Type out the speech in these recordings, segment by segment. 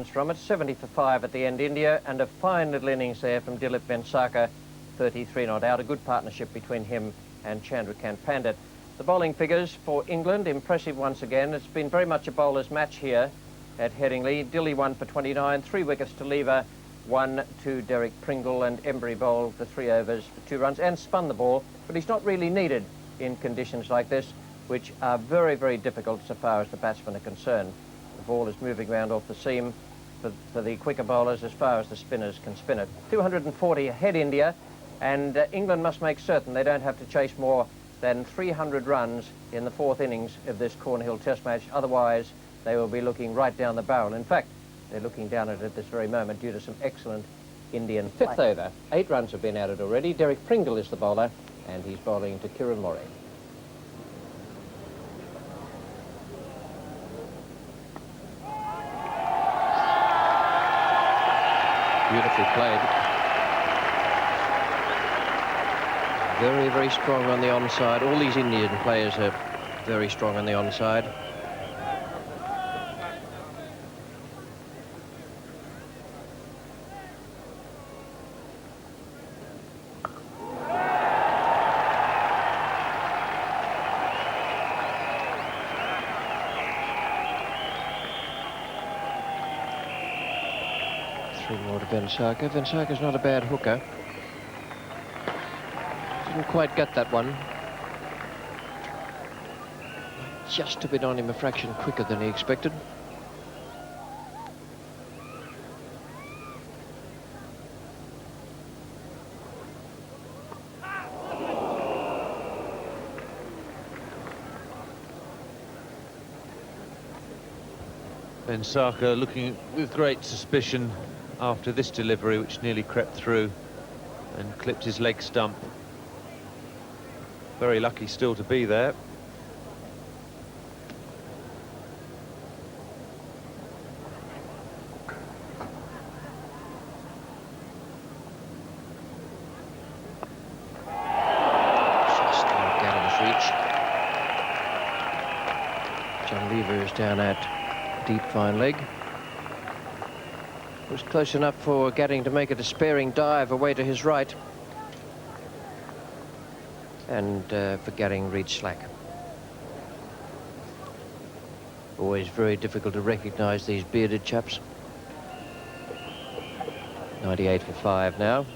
from it. 70 for 5 at the end, India, and a fine little innings there from DILIP VENGSARKAR, 33 not out. A good partnership between him and Chandrakant Pandit. The bowling figures for England, impressive once again. It's been very much a bowler's match here at Headingley. Dilly 1 for 29, 3 wickets to Lever, 1 to Derek Pringle, and Embry bowled for 3 overs for 2 runs and spun the ball, but he's not really needed in conditions like this, which are very, very difficult so far as the batsmen are concerned. The ball is moving around off the seam for the quicker bowlers as far as the spinners can spin it. 240 ahead India, and England must make certain they don't have to chase more than 300 runs in the 4th innings of this Cornhill Test match. Otherwise, they will be looking right down the barrel. In fact, they're looking down at this very moment due to some excellent Indian 5th over. 8 runs have been added already. Derek Pringle is the bowler, and he's bowling to Kiran Morey. Beautifully played. Very, very strong on the onside. All these Indian players are very strong on the onside. Three more to VENGSARKAR. VENGSARKAR's not a bad hooker. Didn't quite get that one. Just a bit on him, a fraction quicker than he expected. VENGSARKAR looking with great suspicion after this delivery, which nearly crept through and clipped his leg stump. Very lucky still to be there. Just out of his reach. John Lever is down at deep fine leg. It was close enough for Gatting to make a despairing dive away to his right. And for Gatting reached slack. Always very difficult to recognise these bearded chaps. 98 for 5 now.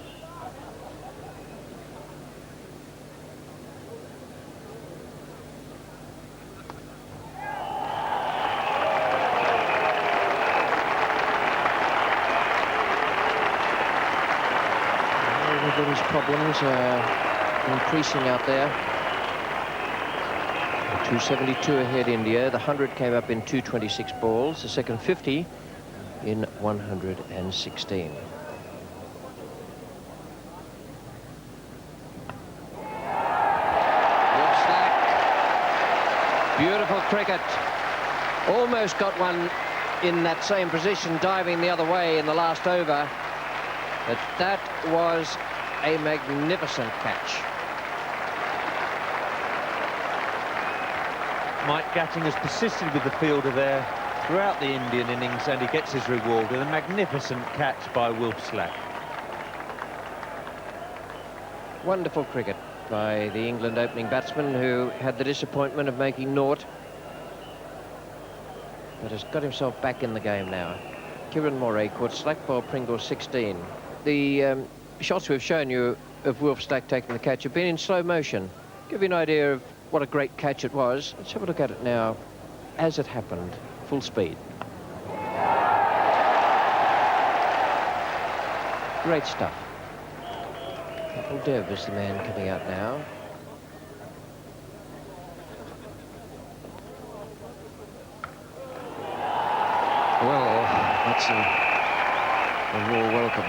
Everybody's problems are increasing out there. 272 ahead India. The 100 came up in 226 balls. The second 50 in 116. Beautiful cricket. Almost got one in that same position, diving the other way in the last over. But that was a magnificent catch. Mike Gatting has persisted with the fielder there throughout the Indian innings, and he gets his reward with a magnificent catch by Wilfslack. Wonderful cricket by the England opening batsman, who had the disappointment of making naught, but has got himself back in the game now. Kiran Morey caught slack ball Pringle 16. The shots we've shown you of Wilfslack taking the catch have been in slow motion. Give you an idea of what a great catch it was. Let's have a look at it now as it happened, full speed. Great stuff. Kapil Dev is the man coming out now. Well, that's a warm welcome.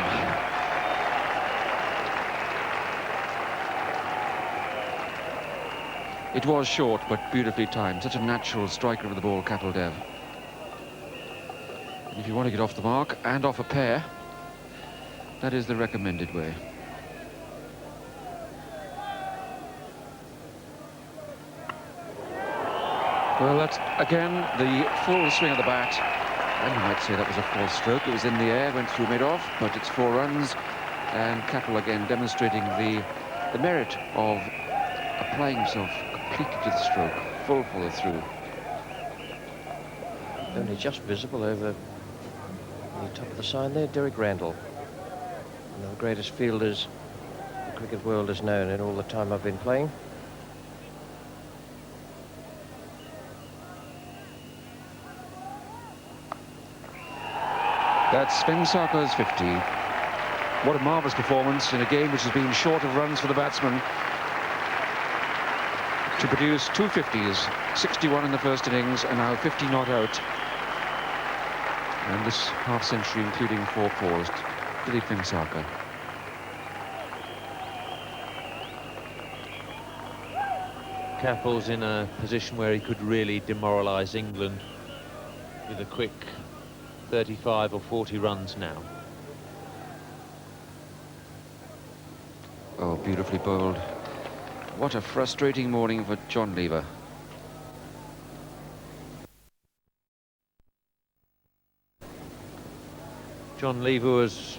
It was short, but beautifully timed. Such a natural striker of the ball, Kapil Dev. And if you want to get off the mark and off a pair, that is the recommended way. Well, that's, again, the full swing of the bat. Well, you might say that was a false stroke. It was in the air, went through mid-off, but it's 4 runs. And KAPIL again demonstrating the merit of applying himself completely to the stroke, full follow-through. Only just visible over the top of the sign there, Derek Randall. One of the greatest fielders the cricket world has known in all the time I've been playing. That's VENGSARKAR's 50. What a marvellous performance in a game which has been short of runs for the batsman. To produce 2 50s, 61 in the first innings and now 50 not out. And this half-century including 4 fours. DILIP VENGSARKAR. KAPIL's in a position where he could really demoralise England with a quick 35 or 40 runs now. Oh, beautifully bowled. What a frustrating morning for John Lever. John Lever was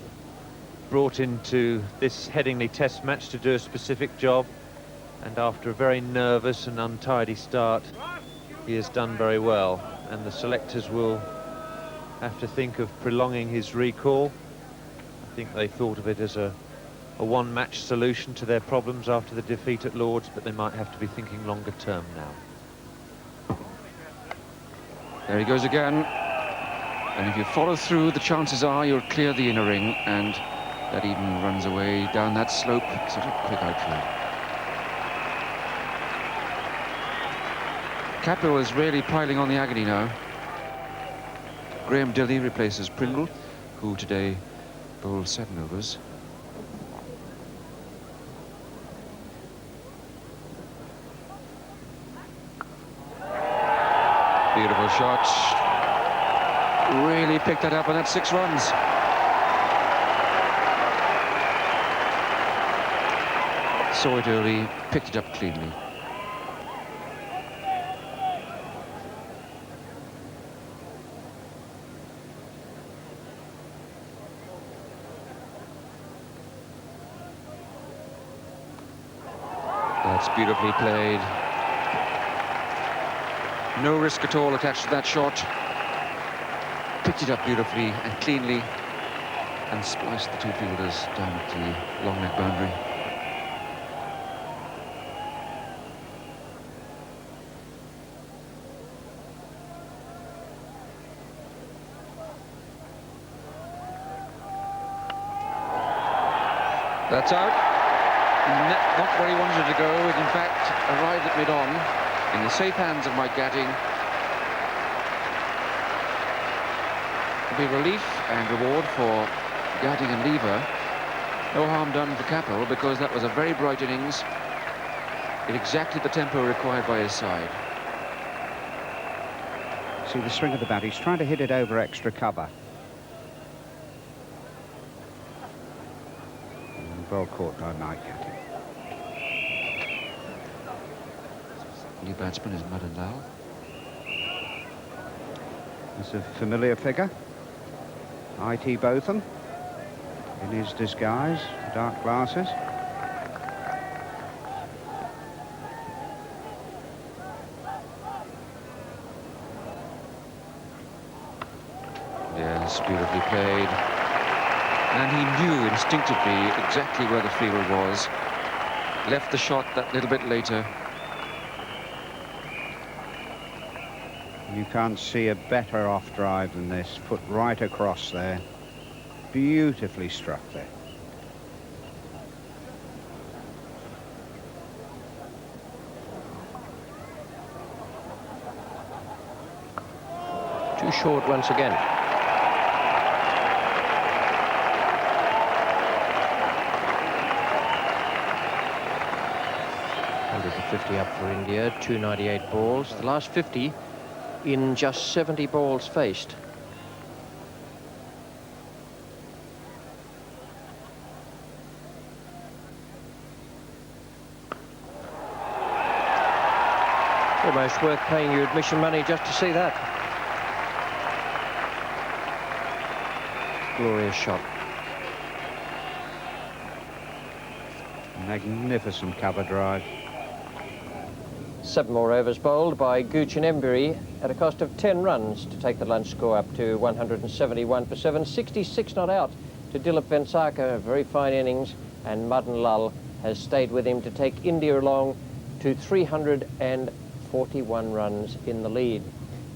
brought into this Headingley Test match to do a specific job, and after a very nervous and untidy start, he has done very well, and the selectors will have to think of prolonging his recall. I think they thought of it as a one-match solution to their problems after the defeat at Lord's, but they might have to be thinking longer term now. There he goes again. And if you follow through, the chances are you'll clear the inner ring, and that even runs away down that slope. Such a quick outfield. KAPIL is really piling on the agony now. Graham Dilley replaces Pringle, who today bowled 7 overs. Beautiful shot. Really picked that up, and that's 6 runs. Saw it early, picked it up cleanly. That's beautifully played. No risk at all attached to that shot. Picked it up beautifully and cleanly and spliced the 2 fielders down at the long leg boundary. That's out. Not where he wanted it to go. It in fact arrived at mid-on in the safe hands of Mike Gatting. Be relief and reward for Gatting and Lever. No harm done for KAPIL, because that was a very bright innings. It exacted the tempo required by his side. See the swing of the bat. He's trying to hit it over extra cover. And well caught by Mike Gatting. New batsman is Madan Lal. It's a familiar figure. I.T. Botham in his disguise, dark glasses. Yes, beautifully played. And he knew instinctively exactly where the field was. Left the shot that little bit later. You can't see a better off drive than this. Put right across there. Beautifully struck there. Too short once again. $150 up for India, 298 balls. The last 50 in just 70 balls faced. Almost worth paying you admission money just to see that. glorious shot. Magnificent cover drive. 7 more overs bowled by Gooch and Embury at a cost of 10 runs to take the lunch score up to 171 for 7. 66 not out to Dilip VENGSARKAR, a very fine innings, and Madan Lal has stayed with him to take India along to 341 runs in the lead.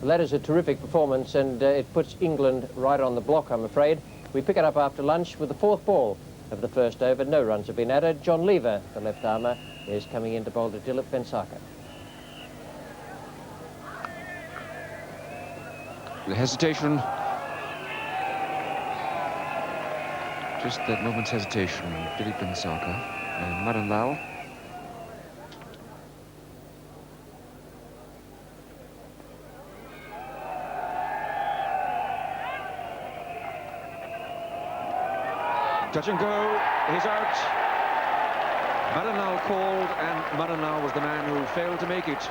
Well, that is a terrific performance, and it puts England right on the block, I'm afraid. We pick it up after lunch with the 4th ball of the first over. No runs have been added. John Lever, the left armour, is coming in to bowl to Dilip VENGSARKAR. The hesitation. Just that moment's hesitation. Dilip VENGSARKAR and Madan Lal. Touch and go. He's out. Madan Lal called, and Madan Lal was the man who failed to make it.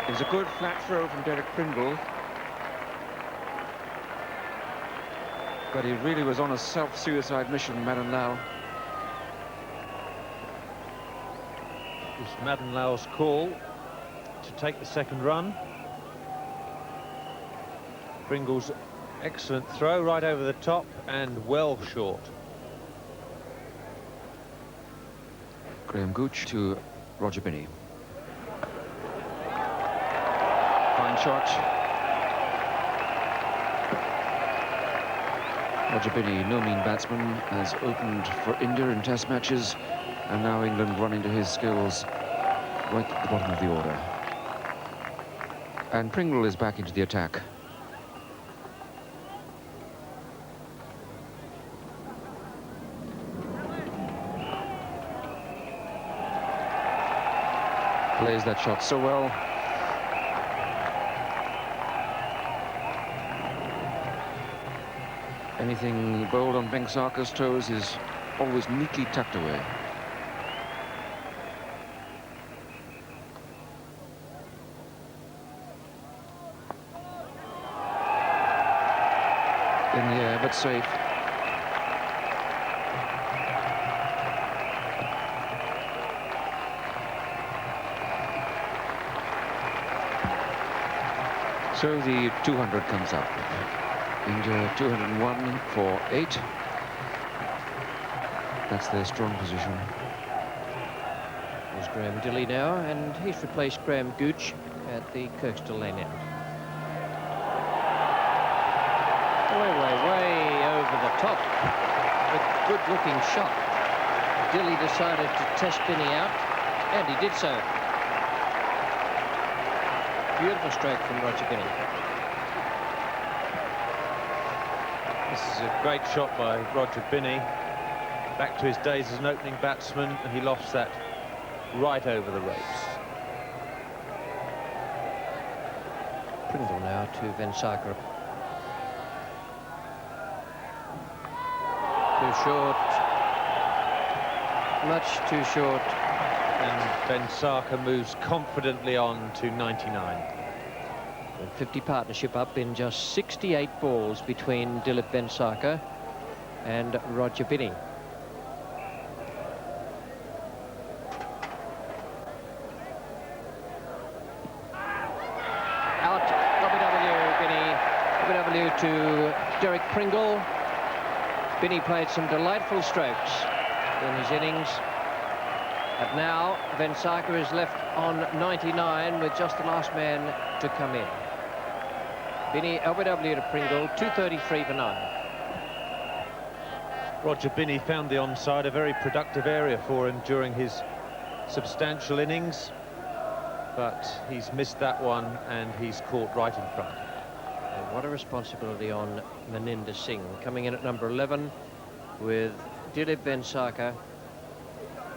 It was a good flat throw from Derek Pringle, but he really was on a self-suicide mission, Madan Lal. It's Madan Lal's call to take the second run. Pringle's excellent throw right over the top and well short. Graham Gooch to Roger Binney. Fine shot. Roger Binney, no mean batsman, has opened for India in test matches, and now England run into his skills right at the bottom of the order. And Pringle is back into the attack. Plays that shot so well. Anything bowled on VENGSARKAR's toes is always neatly tucked away. In the air, but safe. So the 200 comes up. India 201 for 8. That's their strong position. There's Graham Dilley now, and he's replaced Graham Gooch at the Kirkstall lane end. Way over the top. A good-looking shot. Dilley decided to test Binney out, and he did so. Beautiful stroke from Roger Binney. This is a great shot by Roger Binney. Back to his days as an opening batsman, and he lofts that right over the ropes. Pringle now to VENGSARKAR. Too short. Much too short. And VENGSARKAR moves confidently on to 99. The 50 partnership up in just 68 balls between Dilip VENGSARKAR and Roger Binney. Out, WW, Binney. WW to Derek Pringle. Binney played some delightful strokes in his innings. And now VENGSARKAR is left on 99 with just the last man to come in. Binney, LBW to Pringle, 233 for 9. Roger Binney found the onside, a very productive area for him during his substantial innings, but he's missed that one and he's caught right in front. And what a responsibility on Maninder Singh, coming in at number 11 with Dilip VENGSARKAR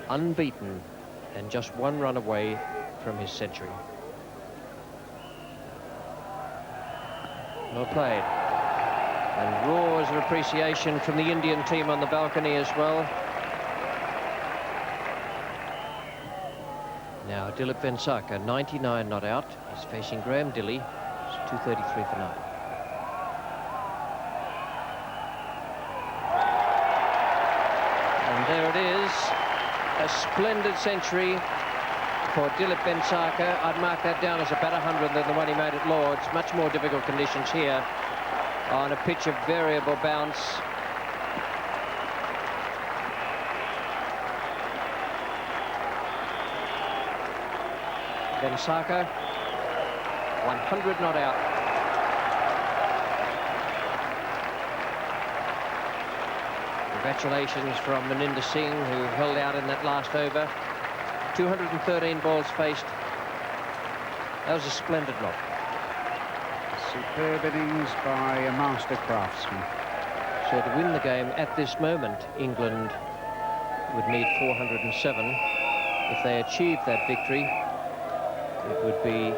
unbeaten and just 1 run away from his century. Well played. And roars of appreciation from the Indian team on the balcony as well. Now Dilip VENGSARKAR, 99 not out. He's facing Graham Dilley. It's 233 for 9. splendid century for Dilip VENGSARKAR. I'd mark that down as a better 100 than the one he made at Lord's. Much more difficult conditions here on a pitch of variable bounce. VENGSARKAR, 100 not out. Congratulations from Maninder Singh, who held out in that last over. 213 balls faced. That was a splendid knock. Superb innings by a master craftsman. So to win the game at this moment, England would need 407. If they achieved that victory, it would be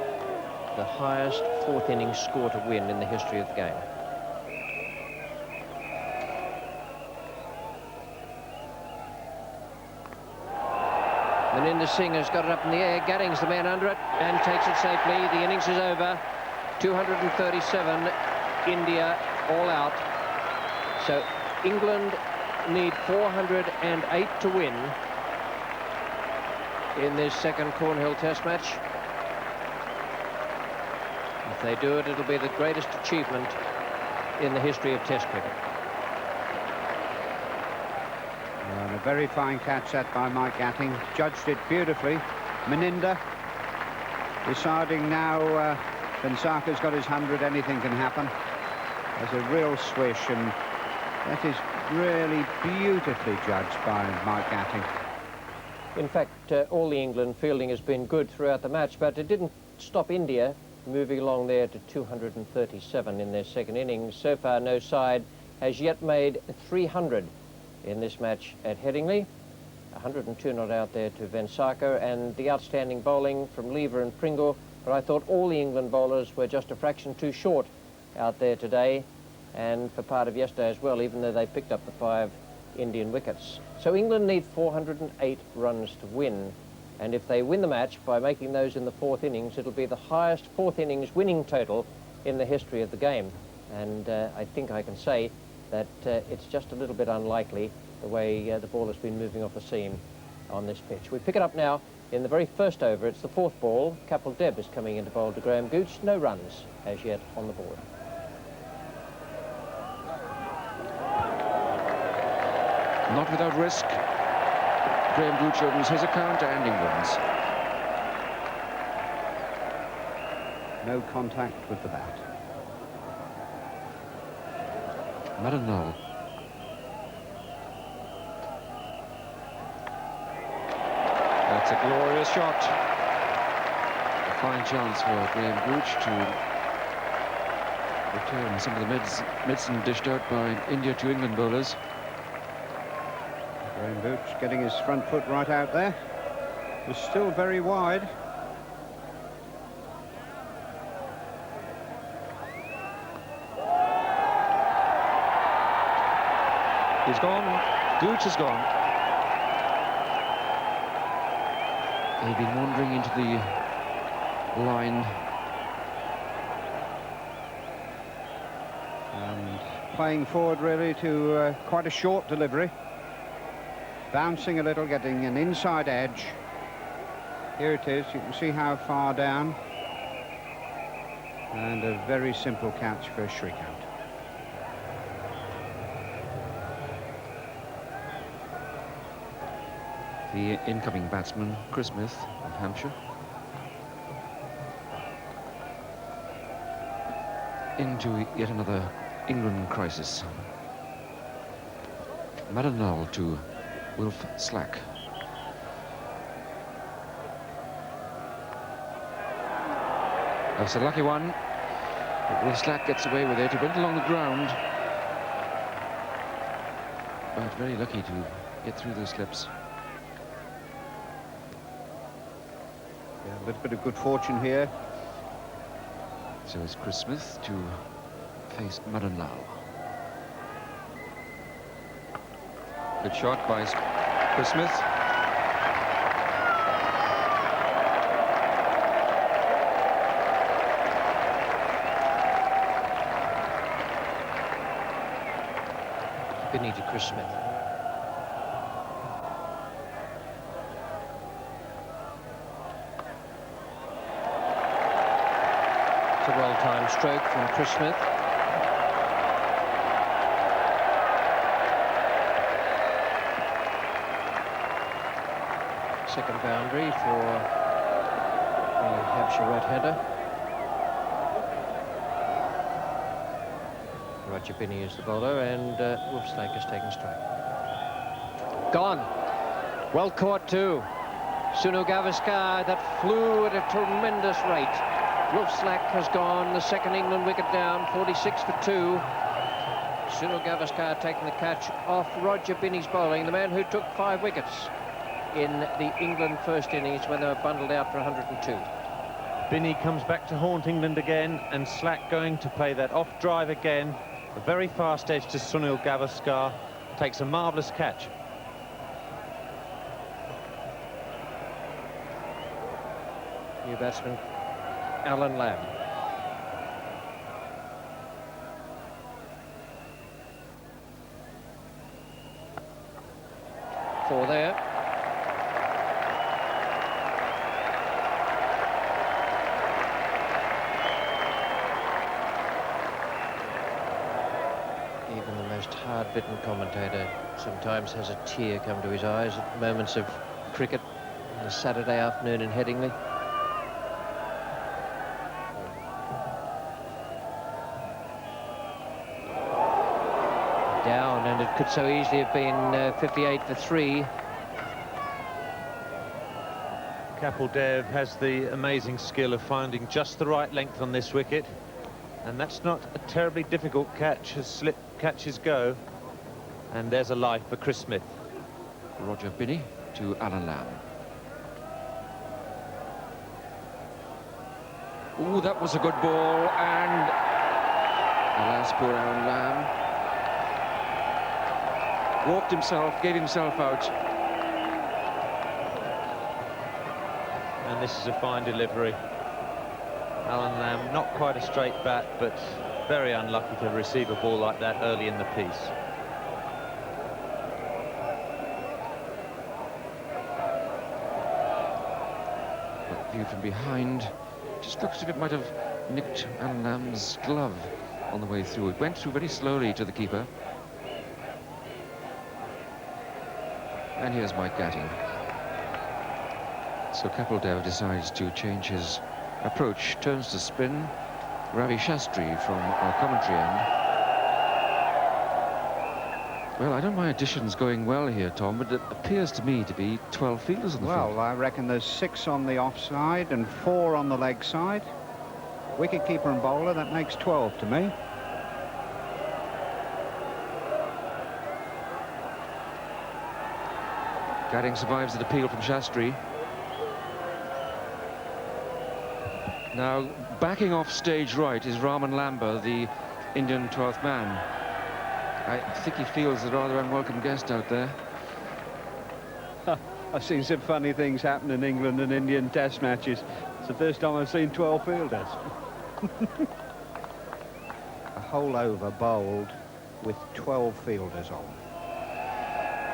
the highest fourth innings score to win in the history of the game. Maninder Singh has got it up in the air. Gatting's the man under it and takes it safely. The innings is over. 237, India all out. So England need 408 to win in this second Cornhill Test match. If they do it, it'll be the greatest achievement in the history of Test cricket. And a very fine catch that by Mike Gatting. Judged it beautifully. Maninder deciding now VENGSARKAR's got his 100, anything can happen. There's a real swish, and that is really beautifully judged by Mike Gatting. In fact, all the England fielding has been good throughout the match, but it didn't stop India moving along there to 237 in their second innings. So far, no side has yet made 300 in this match at Headingley. 102 not out there to VENGSARKAR, and the outstanding bowling from Lever and Pringle. But I thought all the England bowlers were just a fraction too short out there today, and for part of yesterday as well, even though they picked up the 5 Indian wickets. So England need 408 runs to win, and if they win the match by making those in the fourth innings, it'll be the highest fourth innings winning total in the history of the game. And I think I can say that it's just a little bit unlikely the way the ball has been moving off the seam on this pitch. We pick it up now in the very first over. It's the fourth ball. Kapil Dev is coming in to bowl to Graham Gooch. No runs as yet on the board. Not without risk. Graham Gooch opens his account and England's. No contact with the bat. Madanal. That's a glorious shot. A fine chance for Graham Gooch to return some of the medicine dished out by India to England bowlers. Graham Gooch getting his front foot right out there. Was still very wide. He's gone. Gooch is gone. He'd been wandering into the line. And playing forward really to quite a short delivery. Bouncing a little, getting an inside edge. Here it is. You can see how far down. And a very simple catch for a shriek out. The incoming batsman, Chris Smith of Hampshire. Into yet another England crisis. Madanal to Wilf Slack. That's a lucky one. But Wilf Slack gets away with it. He went along the ground. But very lucky to get through those slips. Yeah, a little bit of good fortune here. So it's Chris Smith to face Madanal. Good shot by Chris Smith. Binny to Chris Smith. a well-timed stroke from Chris Smith. Second boundary for the Hampshire right-hander. Roger Binney is the bowler, and Wolfslack has taken strike. Gone. Well caught too. Sunu Gavaskar, that flew at a tremendous rate. Wolfslack has gone, the second England wicket down, 46 for 2. Sunu Gavaskar taking the catch off Roger Binney's bowling, the man who took 5 wickets in the England first innings when they were bundled out for 102. Binney comes back to haunt England again, and Slack going to play that off drive again. A very fast edge to Sunil Gavaskar, takes a marvellous catch. New batsman Alan Lamb. 4 there. Even the most hard-bitten commentator sometimes has a tear come to his eyes at moments of cricket on a Saturday afternoon in Headingley. Down, and it could so easily have been 58 for 3. Kapil Dev has the amazing skill of finding just the right length on this wicket, and that's not a terribly difficult catch as slip catches go. And there's a life for Chris Smith. Roger Binney to Alan Lamb. Ooh, that was a good ball, and alas, poor Alan Lamb walked himself, gave himself out. And this is a fine delivery. Alan Lamb, not quite a straight bat, but very unlucky to receive a ball like that early in the piece. But viewed from behind, just looks as if it might have nicked Alan Lamb's glove on the way through. It went through very slowly to the keeper. And here's Mike Gatting. So Kapil Dev decides to change his approach, turns to spin. Ravi Shastri from our commentary end. Well, I don't mind additions going well here, Tom, but it appears to me to be 12 fielders on the field. Well, I reckon there's 6 on the offside and 4 on the leg side. Wicket-keeper and bowler, that makes 12 to me. Gatting survives the appeal from Shastri. Now, backing off stage right is Raman Lamba, the Indian 12th man. I think he feels a rather unwelcome guest out there. I've seen some funny things happen in England and Indian test matches. It's the first time I've seen 12 fielders. A whole over bowled with 12 fielders on.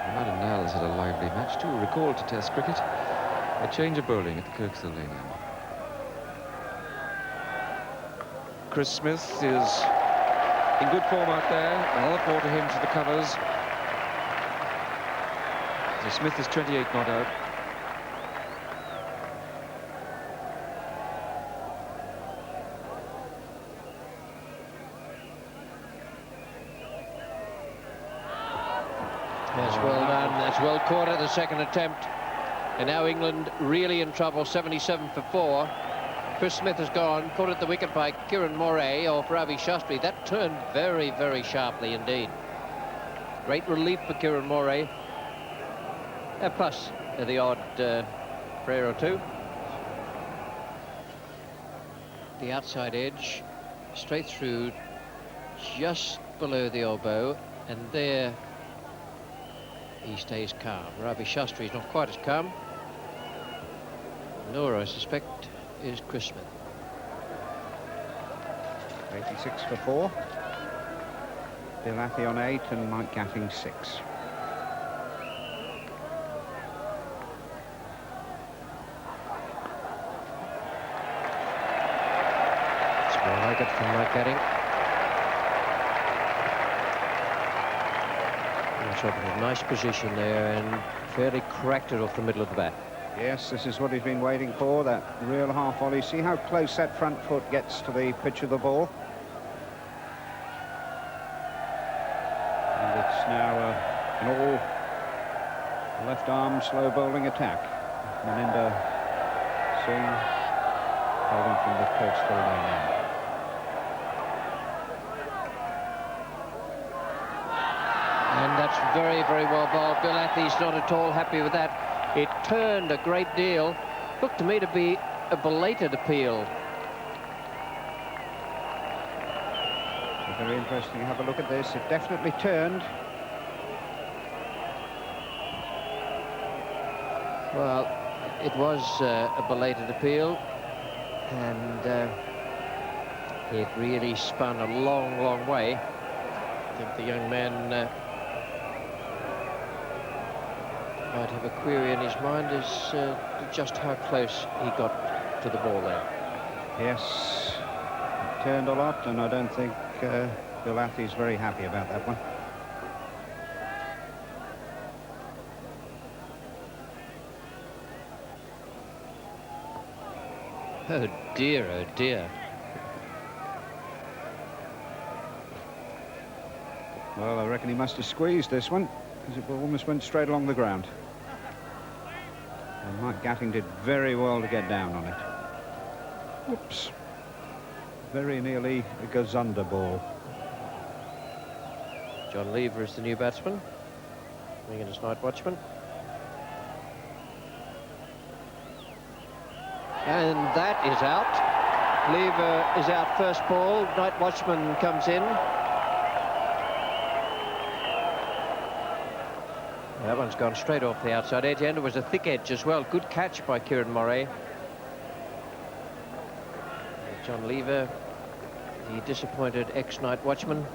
Madden Nels had a lively match too, recalled to Test cricket. A change of bowling at the Kirkstall Lane end. Chris Smith is in good form out there. Another 4 to him to the covers. So Smith is 28 not out. That's well done. That's well caught at the second attempt. And now England really in trouble, 77 for 4. Chris Smith has gone, caught at the wicket by Kiran Moray off Ravi Shastri. That turned very, very sharply indeed. Great relief for Kiran Moray. Plus the odd prayer or two. The outside edge, straight through, just below the elbow, and there he stays calm. Ravi Shastri is not quite as calm. Nor, I suspect, is Chris Smith. 86 for 4. Dilathi on 8 and Mike Gatting 6. I like it from Mike Gatting. Sort of a nice position there and fairly cracked it off the middle of the bat. Yes, this is what he's been waiting for, that real half volley. See how close that front foot gets to the pitch of the ball. And it's now an all left arm slow bowling attack. Meninda Singh holding from the coastal lane end. And that's very, very well bowled. Bill Athey's not at all happy with that. It turned a great deal. Looked to me to be a belated appeal. So very interesting. Have a look at this. It definitely turned. Well, it was a belated appeal, and it really spun a long, long way. I think the young man might have a query in his mind as to just how close he got to the ball there. Yes, it turned a lot, and I don't think Bill Athey's very happy about that one. Oh dear, oh dear. Well, I reckon he must have squeezed this one, because it almost went straight along the ground. And Mike Gatting did very well to get down on it. Whoops. Very nearly a Gazunda ball. John Lever is the new batsman, being in his night watchman. And that is out. Lever is out first ball. Night watchman comes in. That one's gone straight off the outside edge, and it was a thick edge as well. Good catch by Kieran Moray. John Lever, the disappointed ex-night watchman.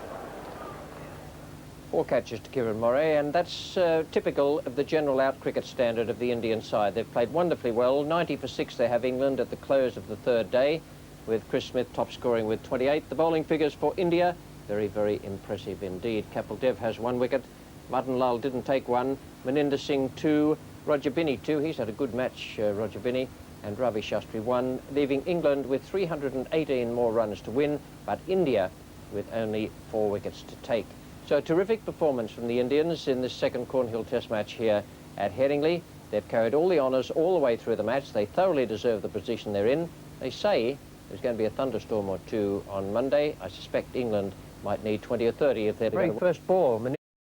4 catches to Kieran Moray, and that's typical of the general out cricket standard of the Indian side. They've played wonderfully well. 90 for 6 they have England at the close of the 3rd day, with Chris Smith top scoring with 28. The bowling figures for India, very, very impressive indeed. Kapil Dev has 1 wicket. Madan Lal didn't take 1. Maninder Singh 2. Roger Binney 2. He's had a good match, Roger Binney. And Ravi Shastri 1, leaving England with 318 more runs to win, but India with only 4 wickets to take. So a terrific performance from the Indians in this second Cornhill Test match here at Headingley. They've carried all the honours all the way through the match. They thoroughly deserve the position they're in. They say there's going to be a thunderstorm or 2 on Monday. I suspect England might need 20 or 30 if they're to go. First ball.